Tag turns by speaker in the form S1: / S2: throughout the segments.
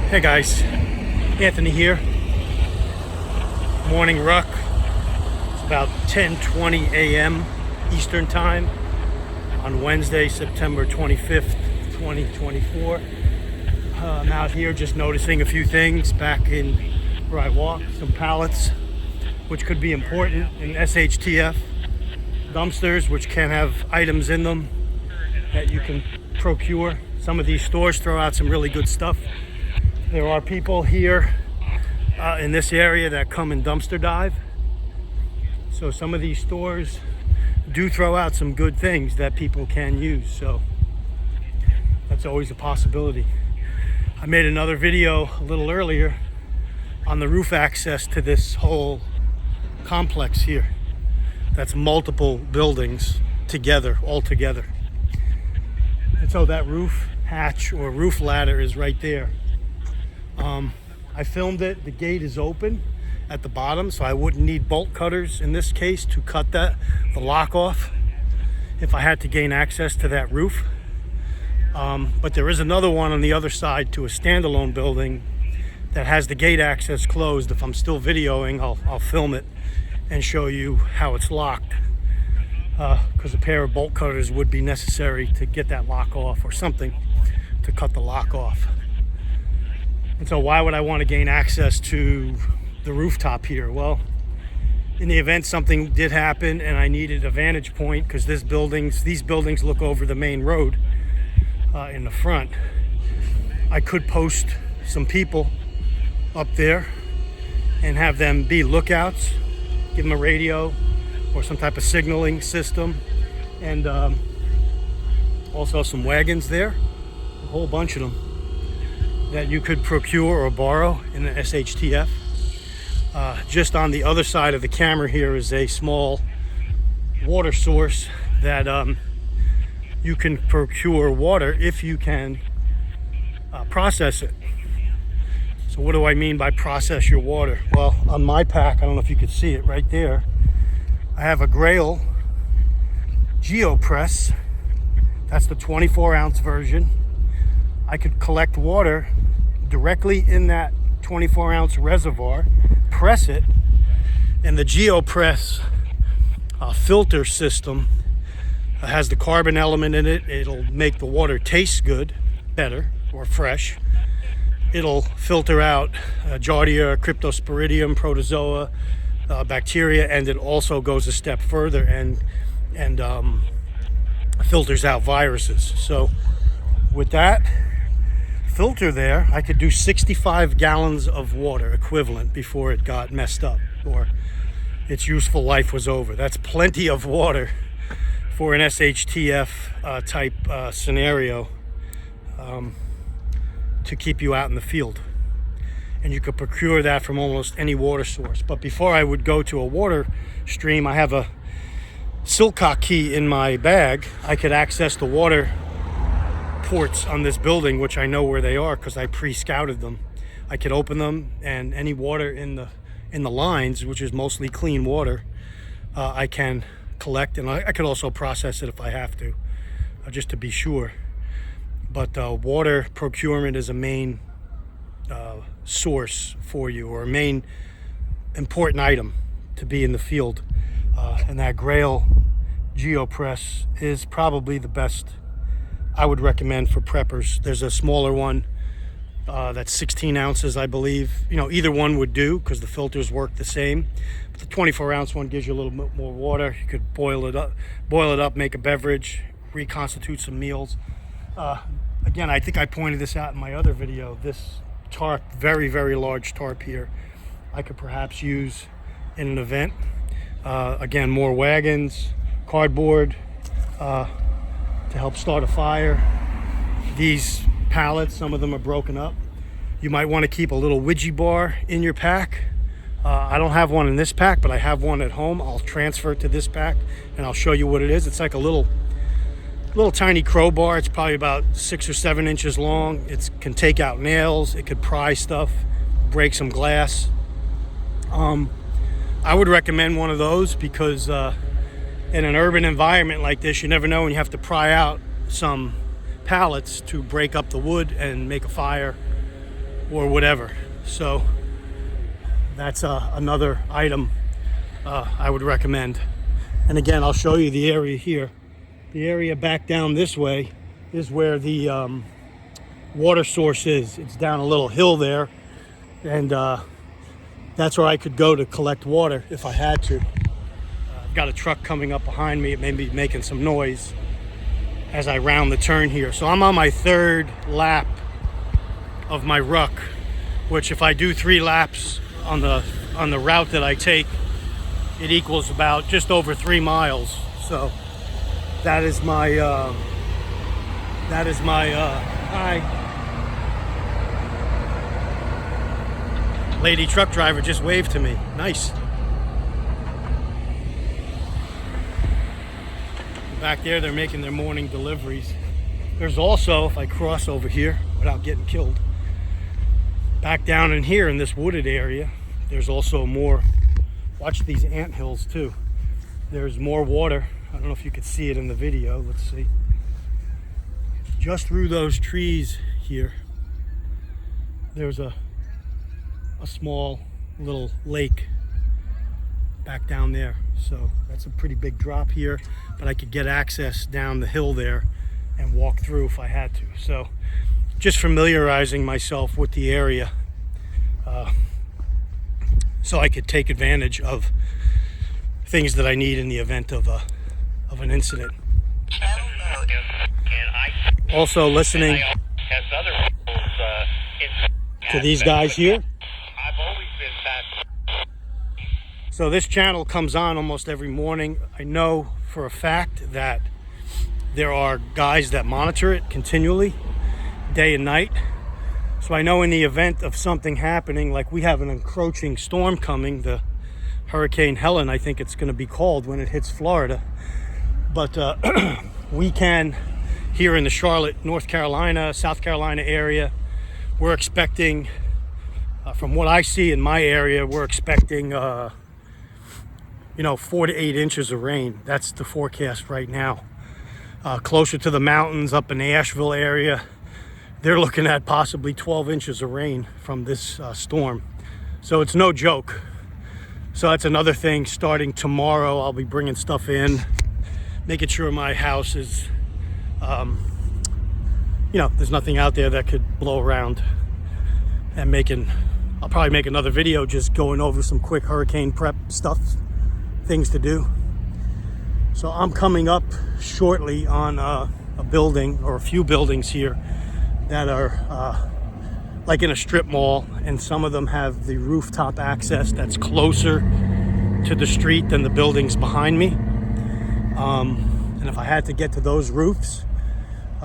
S1: Hey guys, Anthony here. Morning Ruck. It's about 10:20 a.m. Eastern Time on Wednesday, September 25th, 2024. I'm out here just noticing a few things back in where I walk. Some pallets, which could be important in SHTF. Dumpsters, which can have items in them that you can procure. Some of these stores throw out some really good stuff. There are people here in this area that come and dumpster dive. So some of these stores do throw out some good things that people can use. So that's always a possibility. I made another video a little earlier on the roof access to this whole complex here. That's multiple buildings together, all together. And so that roof hatch or roof ladder is right there. I filmed it. The gate is open at the bottom, so I wouldn't need bolt cutters in this case to cut the lock off if I had to gain access to that roof. But there is another one on the other side to a standalone building that has the gate access closed. If I'm still videoing, I'll film it and show you how it's locked, because a pair of bolt cutters would be necessary to get that lock off, or something to cut the lock off. And so why would I want to gain access to the rooftop here? Well, in the event something did happen and I needed a vantage point, because these buildings look over the main road in the front, I could post some people up there and have them be lookouts, give them a radio or some type of signaling system, and also some wagons there, a whole bunch of them that you could procure or borrow in the SHTF. Just on the other side of the camera here is a small water source that you can procure water if you can process it. So what do I mean by process your water? Well, on my pack, I don't know if you could see it right there, I have a Grail GeoPress. That's the 24-ounce version. I could collect water directly in that 24-ounce reservoir, press it, and the GeoPress filter system has the carbon element in it. It'll make the water taste good, better, or fresh. It'll filter out Giardia, Cryptosporidium, protozoa, bacteria, and it also goes a step further and filters out viruses. So with that filter there, I could do 65 gallons of water equivalent before it got messed up or its useful life was over. That's plenty of water for an SHTF type scenario to keep you out in the field. And you could procure that from almost any water source. But before I would go to a water stream, I have a Silcock key in my bag. I could access the water ports on this building, which I know where they are because I pre-scouted them. I could open them, and any water in the lines, which is mostly clean water, I can collect, and I could also process it if I have to, just to be sure. But water procurement is a main source for you, or a main important item to be in the field, and that Grail GeoPress is probably the best I would recommend for preppers. There's a smaller one that's 16 ounces, I believe. You know, either one would do because the filters work the same. But the 24-ounce one gives you a little bit more water. You could boil it up, make a beverage, reconstitute some meals. Again, I think I pointed this out in my other video. This tarp, very, very large tarp here, I could perhaps use in an event. Again, more wagons, cardboard, to help start a fire. These pallets, some of them are broken up. You might want to keep a little Ouija bar in your pack. I don't have one in this pack, but I have one at home. I'll transfer it to this pack and I'll show you what it is. It's like a little tiny crowbar. It's probably about 6 or 7 inches long. It can take out nails. It could pry stuff, break some glass. I would recommend one of those because in an urban environment like this, you never know when you have to pry out some pallets to break up the wood and make a fire or whatever. So that's another item I would recommend. And again, I'll show you the area here. The area back down this way is where the water source is. It's down a little hill there, and that's where I could go to collect water if I had to. I've got a truck coming up behind me. It may be making some noise as I round the turn here. So I'm on my third lap of my Ruck, which if I do 3 laps on the route that I take, it equals about just over 3 miles. So that is my hi. Lady truck driver just waved to me. Nice. Back there, they're making their morning deliveries. There's also, if I cross over here without getting killed, back down in here in this wooded area, there's also more. Watch these ant hills too. There's more water. I don't know if you could see it in the video. Let's see. Just through those trees here, there's a small little lake back down there. So that's a pretty big drop here, but I could get access down the hill there and walk through if I had to. So just familiarizing myself with the area so I could take advantage of things that I need in the event of an incident. Also listening to these guys here. So this channel comes on almost every morning. I know for a fact that there are guys that monitor it continually, day and night. So I know in the event of something happening, like we have an encroaching storm coming, the Hurricane Helen, I think it's going to be called when it hits Florida. But we can, here in the Charlotte, North Carolina, South Carolina area, we're expecting, from what I see in my area, we're expecting 4 to 8 inches of rain. That's the forecast right now. Closer to the mountains, up in the Asheville area, they're looking at possibly 12 inches of rain from this storm. So it's no joke. So that's another thing. Starting tomorrow, I'll be bringing stuff in, making sure my house is, there's nothing out there that could blow around, and I'll probably make another video just going over some quick hurricane prep stuff, things to do. So I'm coming up shortly on a building, or a few buildings here, that are like in a strip mall, and some of them have the rooftop access that's closer to the street than the buildings behind me. And if I had to get to those roofs,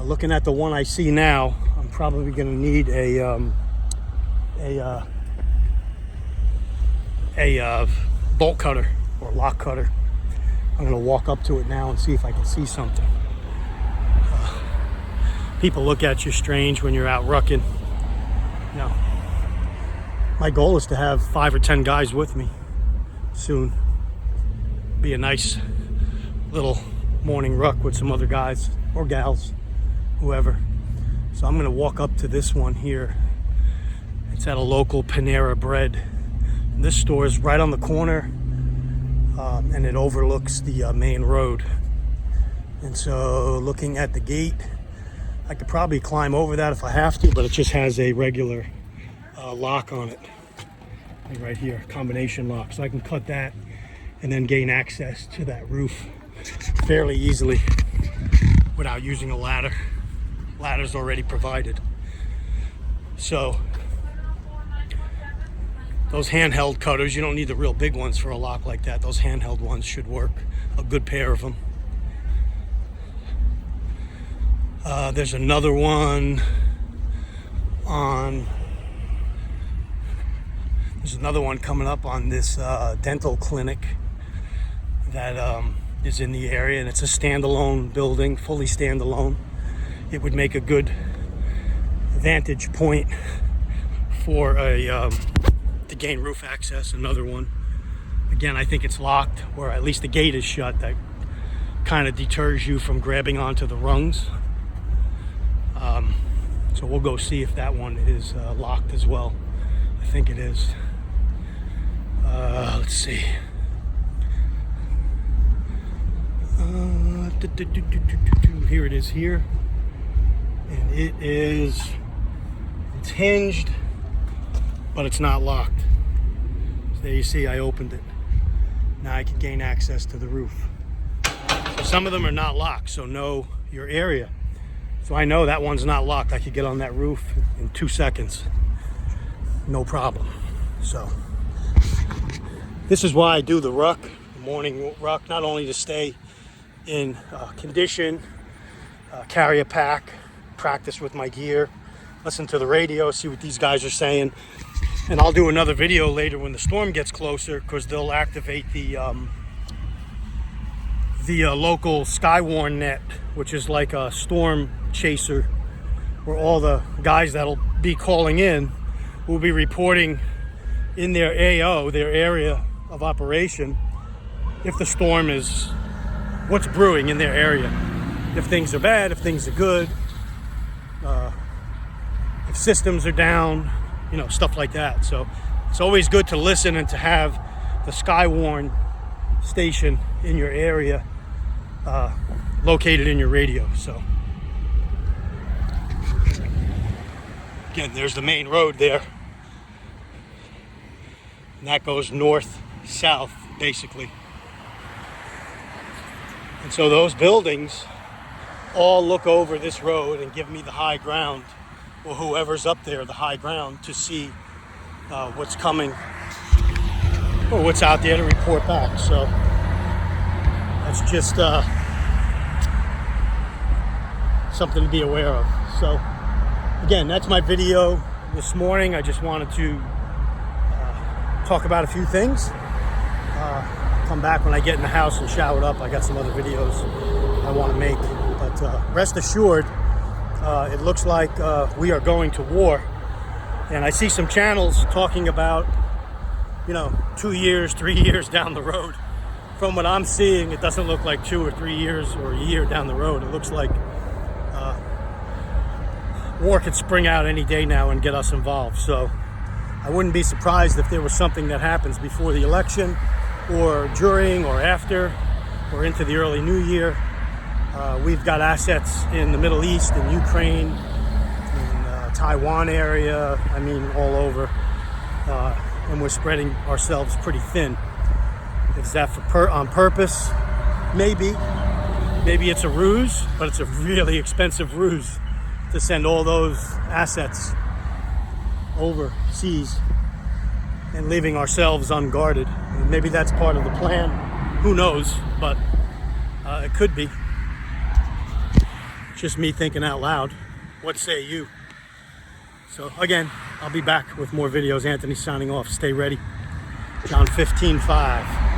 S1: looking at the one I see now, I'm probably going to need a bolt cutter or lock cutter. I'm going to walk up to it now and see if I can see something. People look at you strange when you're out rucking. My goal is to have 5 or 10 guys with me soon. Be a nice little morning ruck with some other guys or gals, whoever. So I'm going to walk up to this one here. It's at a local Panera Bread. And this store is right on the corner, and it overlooks the main road. And so looking at the gate, I could probably climb over that if I have to, but it just has a regular lock on it. And right here, combination lock. So I can cut that and then gain access to that roof fairly easily without using a ladder. Ladder's already provided. So those handheld cutters, you don't need the real big ones for a lock like that. Those handheld ones should work. A good pair of them. There's another one coming up on this dental clinic that is in the area, and it's a standalone building, fully standalone. It would make a good vantage point for to gain roof access. Another one, again, I think it's locked, or at least the gate is shut. That kind of deters you from grabbing onto the rungs. So we'll go see if that one is locked as well. I think it is. Let's see. Here it is here. And it's hinged, but it's not locked. So there you see I opened it. Now I can gain access to the roof. So some of them are not locked, so know your area. So I know that one's not locked. I could get on that roof in 2 seconds. No problem. So this is why I do the ruck, the morning ruck, not only to stay in condition, carry a pack, practice with my gear, listen to the radio, see what these guys are saying. And I'll do another video later when the storm gets closer, because they'll activate the local Skywarn net, which is like a storm chaser, where all the guys that'll be calling in will be reporting in their AO, their area of operation, if the storm is, what's brewing in their area. If things are bad, if things are good, if systems are down, you know, stuff like that. So it's always good to listen and to have the Skywarn station in your area located in your radio. So again, there's the main road there, and that goes north south basically. And so those buildings all look over this road and give me the high ground, or whoever's up there, the high ground, to see what's coming or what's out there to report back. So that's just something to be aware of. So again, that's my video this morning. I just wanted to talk about a few things. Come back when I get in the house and showered up. I got some other videos I want to make, but rest assured, it looks like we are going to war. And I see some channels talking about, you know, 2 years, 3 years down the road. From what I'm seeing, it doesn't look like 2 or 3 years or a year down the road. It looks like war could spring out any day now and get us involved. So I wouldn't be surprised if there was something that happens before the election, or during, or after, or into the early new year. We've got assets in the Middle East, in Ukraine, in Taiwan area, I mean all over, and we're spreading ourselves pretty thin. Is that on purpose? Maybe. Maybe it's a ruse, but it's a really expensive ruse to send all those assets overseas and leaving ourselves unguarded. And maybe that's part of the plan. Who knows? But it could be. Just me thinking out loud. What say you? So again, I'll be back with more videos. Anthony signing off. Stay ready. John 15:5.